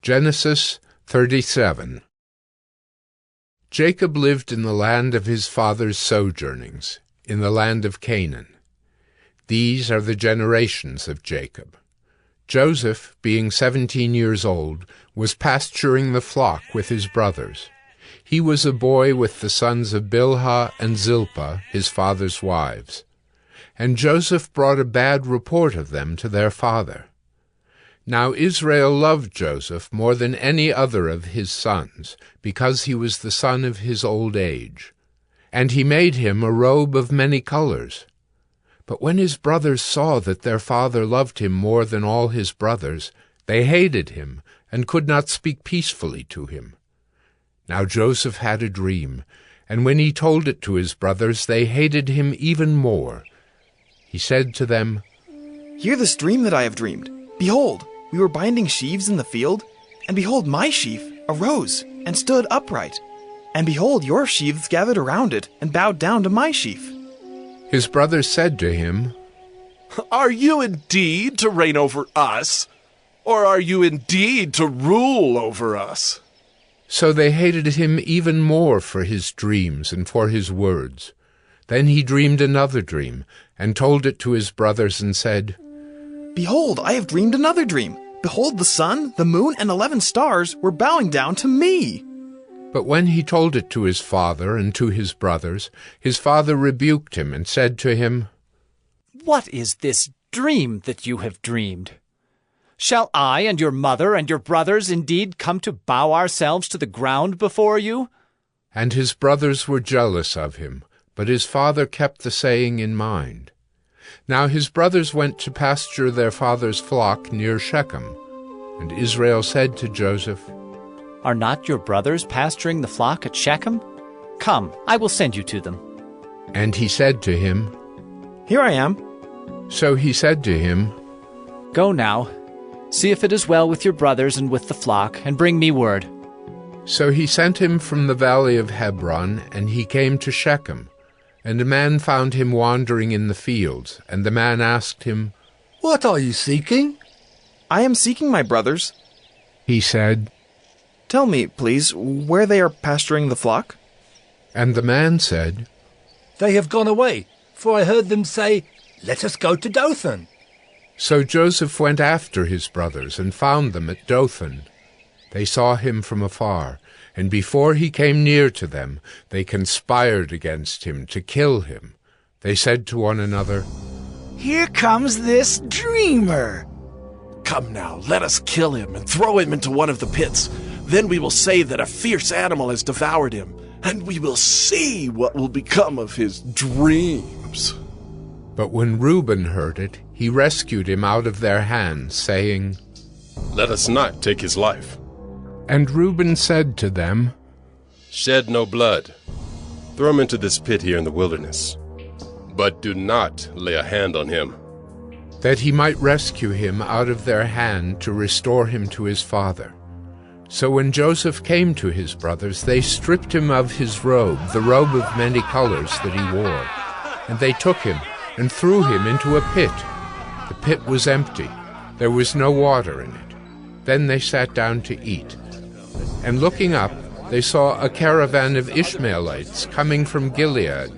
Genesis 37. Jacob lived in the land of his father's sojournings, in the land of Canaan. These are the generations of Jacob. Joseph, being 17 years old, was pasturing the flock with his brothers. He was a boy with the sons of Bilhah and Zilpah, his father's wives. And Joseph brought a bad report of them to their father. Now Israel loved Joseph more than any other of his sons, because he was the son of his old age. And he made him a robe of many colors. But when his brothers saw that their father loved him more than all his brothers, they hated him, and could not speak peacefully to him. Now Joseph had a dream, and when he told it to his brothers, they hated him even more. He said to them, "Hear this dream that I have dreamed. Behold, we were binding sheaves in the field, and behold, my sheaf arose and stood upright. And behold, your sheaves gathered around it and bowed down to my sheaf." His brothers said to him, "Are you indeed to reign over us, or are you indeed to rule over us?" So they hated him even more for his dreams and for his words. Then he dreamed another dream, and told it to his brothers, and said, "Behold, I have dreamed another dream. Behold, the sun, the moon, and 11 stars were bowing down to me." But when he told it to his father and to his brothers, his father rebuked him and said to him, "What is this dream that you have dreamed? Shall I and your mother and your brothers indeed come to bow ourselves to the ground before you?" And his brothers were jealous of him, but his father kept the saying in mind. Now his brothers went to pasture their father's flock near Shechem. And Israel said to Joseph, "Are not your brothers pasturing the flock at Shechem? Come, I will send you to them." And he said to him, "Here I am." So he said to him, "Go now, see if it is well with your brothers and with the flock, and bring me word." So he sent him from the valley of Hebron, and he came to Shechem. And a man found him wandering in the fields, and the man asked him, "What are you seeking?" "I am seeking my brothers." He said, "Tell me, please, where they are pasturing the flock." And the man said, "They have gone away, for I heard them say, 'Let us go to Dothan.'" So Joseph went after his brothers, and found them at Dothan. They saw him from afar, and before he came near to them, they conspired against him to kill him. They said to one another, "Here comes this dreamer." Come now, let us kill him and throw him into one of the pits. Then we will say that a fierce animal has devoured him, and we will see what will become of his dreams." But when Reuben heard it, he rescued him out of their hands, saying, "Let us not take his life." And Reuben said to them, "Shed no blood. Throw him into this pit here in the wilderness. But do not lay a hand on him." that he might rescue him out of their hand to restore him to his father. So when Joseph came to his brothers, they stripped him of his robe, the robe of many colors that he wore. And they took him and threw him into a pit. The pit was empty. There was no water in it. Then they sat down to eat. And looking up, they saw a caravan of Ishmaelites coming from Gilead,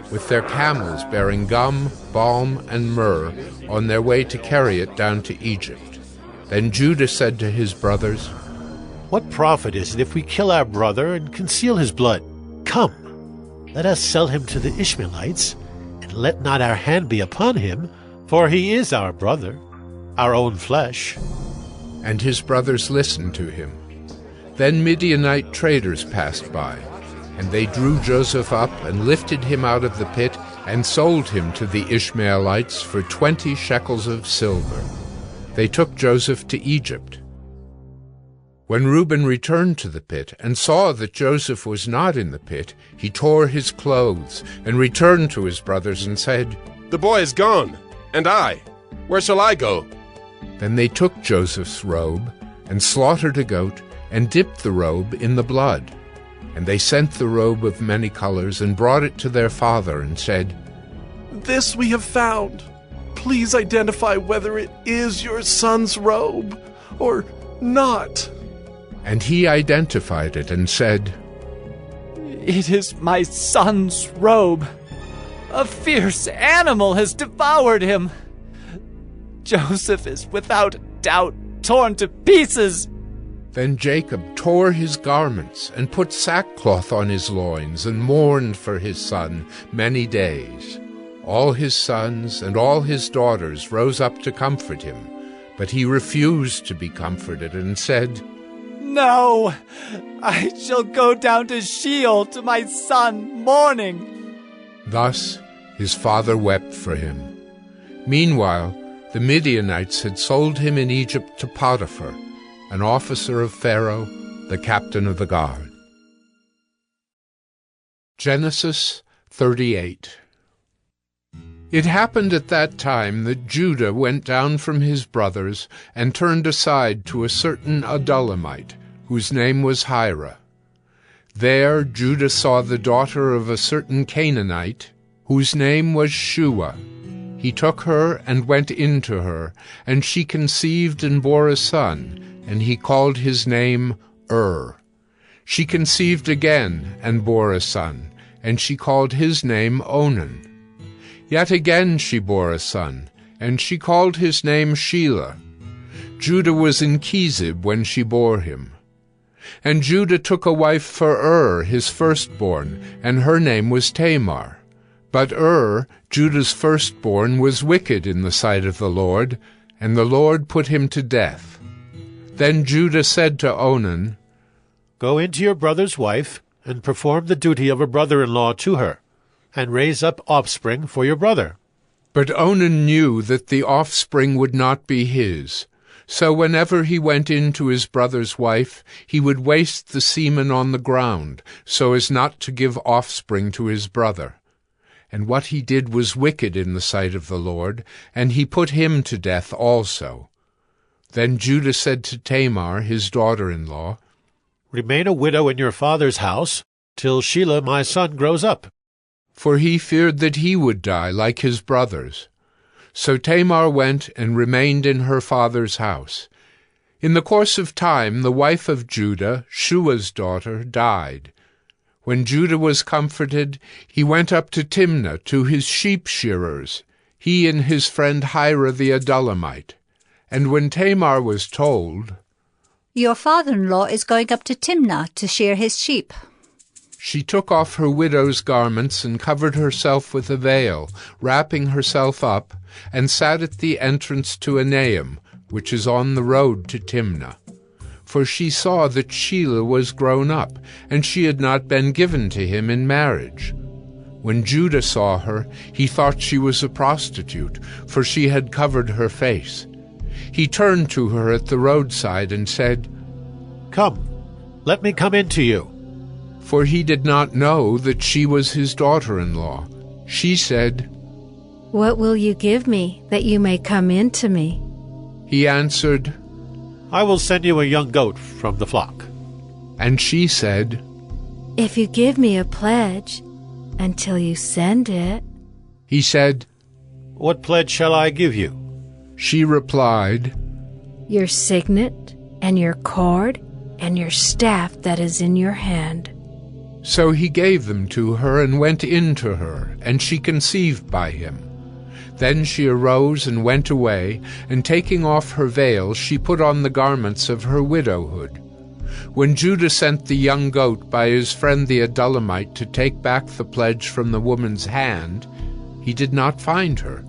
with their camels bearing gum, balm, and myrrh, on their way to carry it down to Egypt. Then Judah said to his brothers, "What profit is it if we kill our brother and conceal his blood? Come, let us sell him to the Ishmaelites, and let not our hand be upon him, for he is our brother, our own flesh." And his brothers listened to him. Then Midianite traders passed by, and they drew Joseph up and lifted him out of the pit and sold him to the Ishmaelites for 20 shekels of silver. They took Joseph to Egypt. When Reuben returned to the pit and saw that Joseph was not in the pit, he tore his clothes and returned to his brothers and said, "The boy is gone, and I, where shall I go?" Then they took Joseph's robe and slaughtered a goat and dipped the robe in the blood. And they sent the robe of many colors and brought it to their father and said, "This we have found. Please identify whether it is your son's robe or not." And he identified it and said, "It is my son's robe. A fierce animal has devoured him. Joseph is without doubt torn to pieces." Then Jacob tore his garments and put sackcloth on his loins and mourned for his son many days. All his sons and all his daughters rose up to comfort him, but he refused to be comforted and said, "No, I shall go down to Sheol to my son mourning." Thus his father wept for him. Meanwhile, the Midianites had sold him in Egypt to Potiphar, an officer of Pharaoh, the captain of the guard. Genesis 38. It happened at that time that Judah went down from his brothers and turned aside to a certain Adullamite, whose name was Hira. There Judah saw the daughter of a certain Canaanite, whose name was Shua. He took her and went into her, and she conceived and bore a son, and he called his name She conceived again and bore a son, and she called his name Onan. Yet again she bore a son, and she called his name Shelah. Judah was in Chezib when she bore him. And Judah took a wife for his firstborn, and her name was Tamar. But Judah's firstborn, was wicked in the sight of the Lord, and the Lord put him to death. Then Judah said to Onan, "Go into your brother's wife, and perform the duty of a brother-in-law to her, and raise up offspring for your brother." But Onan knew that the offspring would not be his. So whenever he went in to his brother's wife, he would waste the semen on the ground, so as not to give offspring to his brother. And what he did was wicked in the sight of the Lord, and he put him to death also. Then Judah said to Tamar, his daughter-in-law, "Remain a widow in your father's house, till Shelah my son grows up." For he feared that he would die like his brothers. So Tamar went and remained in her father's house. In the course of time the wife of Judah, Shua's daughter, died. When Judah was comforted, he went up to Timnah to his sheep-shearers, he and his friend Hira the Adullamite. And when Tamar was told, "Your father-in-law is going up to Timnah to shear his sheep," she took off her widow's garments and covered herself with a veil, wrapping herself up, and sat at the entrance to Enaim, which is on the road to Timnah. For she saw that Shelah was grown up, and she had not been given to him in marriage. When Judah saw her, he thought she was a prostitute, for she had covered her face. He turned to her at the roadside and said, "Come, let me come in to you." For he did not know that she was his daughter-in-law. She said, "What will you give me that you may come in to me?" He answered, "I will send you a young goat from the flock." And she said, "If you give me a pledge until you send it." He said, "What pledge shall I give you?" She replied, "Your signet and your cord and your staff that is in your hand." So he gave them to her and went in to her, and she conceived by him. Then she arose and went away, and taking off her veil, she put on the garments of her widowhood. When Judah sent the young goat by his friend the Adullamite to take back the pledge from the woman's hand, he did not find her.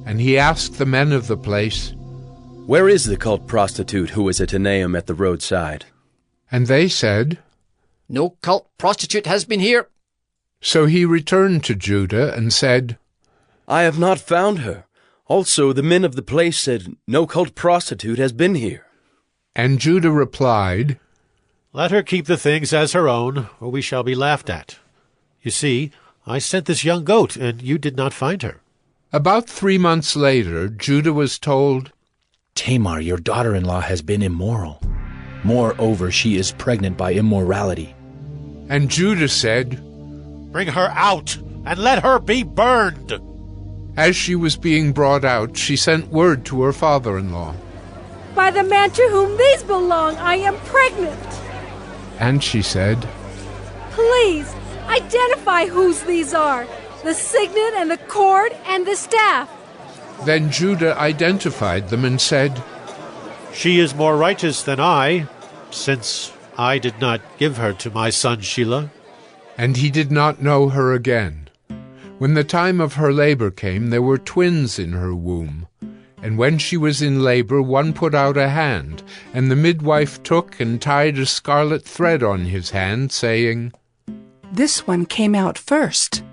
And he asked the men of the place, "Where is the cult prostitute who was at Enaim at the roadside?" And they said, "No cult prostitute has been here." So he returned to Judah and said, "I have not found her. Also the men of the place said, 'No cult prostitute has been here.'" And Judah replied, "Let her keep the things as her own, or we shall be laughed at. You see, I sent this young goat, and you did not find her." About 3 months later, Judah was told, "Tamar, your daughter-in-law, has been immoral. Moreover, she is pregnant by immorality." And Judah said, "Bring her out, and let her be burned." As she was being brought out, she sent word to her father-in-law, "By the man to whom these belong, I am pregnant." And she said, Please, identify whose these are. The signet and the cord and the staff. Then Judah identified them and said, She is more righteous than I, since I did not give her to my son Shelah. And he did not know her again. When the time of her labor came, there were twins in her womb. And when she was in labor, one put out a hand, and the midwife took and tied a scarlet thread on his hand, saying, This one came out first.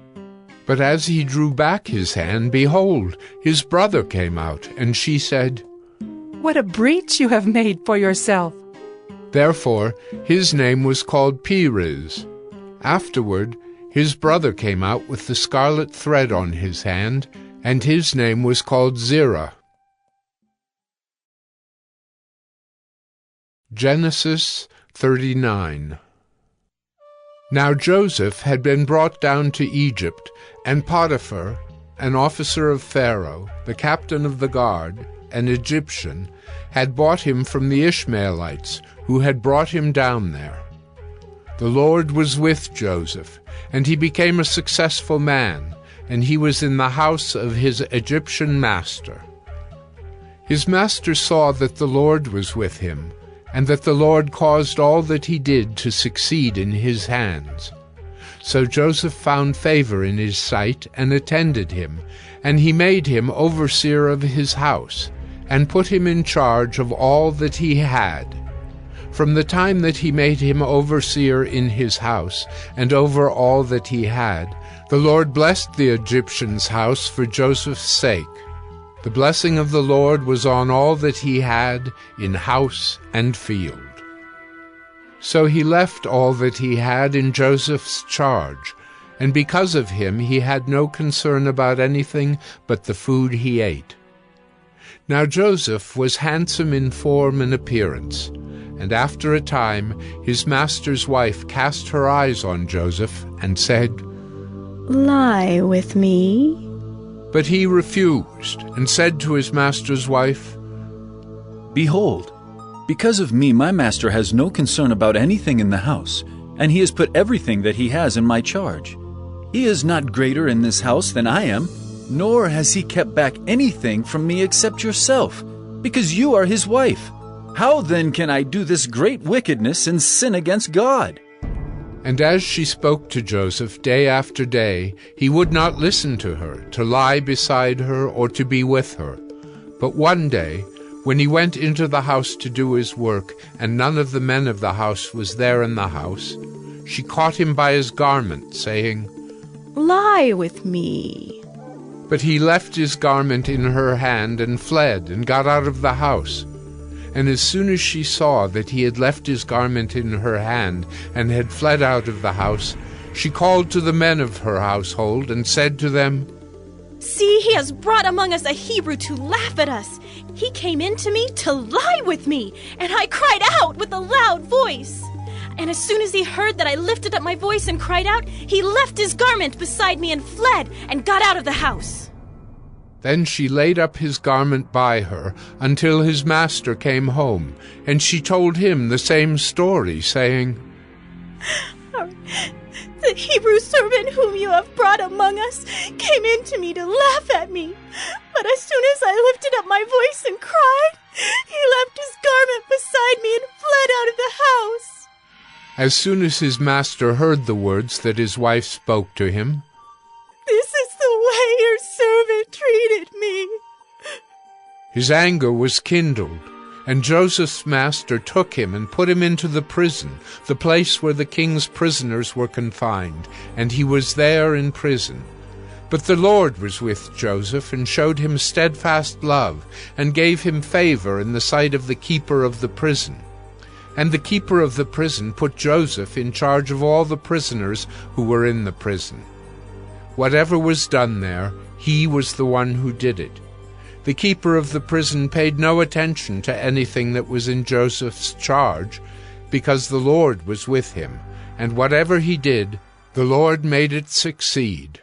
But as he drew back his hand, behold, his brother came out, and she said, What a breach you have made for yourself. Therefore his name was called Perez. Afterward his brother came out with the scarlet thread on his hand, and his name was called Zerah. Genesis 39. Now Joseph had been brought down to Egypt, and Potiphar, an officer of Pharaoh, the captain of the guard, an Egyptian, had bought him from the Ishmaelites, who had brought him down there. The Lord was with Joseph, and he became a successful man, and he was in the house of his Egyptian master. His master saw that the Lord was with him, and that the Lord caused all that he did to succeed in his hands. So Joseph found favor in his sight and attended him, and he made him overseer of his house, and put him in charge of all that he had. From the time that he made him overseer in his house, and over all that he had, the Lord blessed the Egyptian's house for Joseph's sake. The blessing of the Lord was on all that he had in house and field. So he left all that he had in Joseph's charge, and because of him he had no concern about anything but the food he ate. Now Joseph was handsome in form and appearance, and after a time his master's wife cast her eyes on Joseph and said, Lie with me. But he refused, and said to his master's wife, Behold, because of me my master has no concern about anything in the house, and he has put everything that he has in my charge. He is not greater in this house than I am, nor has he kept back anything from me except yourself, because you are his wife. How then can I do this great wickedness and sin against God? And as she spoke to Joseph day after day, he would not listen to her, to lie beside her or to be with her. But one day, when he went into the house to do his work, and none of the men of the house was there in the house, she caught him by his garment, saying, Lie with me. But he left his garment in her hand and fled, and got out of the house. And as soon as she saw that he had left his garment in her hand and had fled out of the house, she called to the men of her household and said to them, See, he has brought among us a Hebrew to laugh at us. He came in to me to lie with me, and I cried out with a loud voice. And as soon as he heard that I lifted up my voice and cried out, he left his garment beside me and fled and got out of the house. Then she laid up his garment by her until his master came home, and she told him the same story, saying, The Hebrew servant whom you have brought among us came in to me to laugh at me. But as soon as I lifted up my voice and cried, he left his garment beside me and fled out of the house. As soon as his master heard the words that his wife spoke to him, This is the way your servant treated me. his anger was kindled, and Joseph's master took him and put him into the prison, the place where the king's prisoners were confined, and he was there in prison. But the Lord was with Joseph and showed him steadfast love, and gave him favor in the sight of the keeper of the prison. And the keeper of the prison put Joseph in charge of all the prisoners who were in the prison. Whatever was done there, he was the one who did it. The keeper of the prison paid no attention to anything that was in Joseph's charge, because the Lord was with him, and whatever he did, the Lord made it succeed.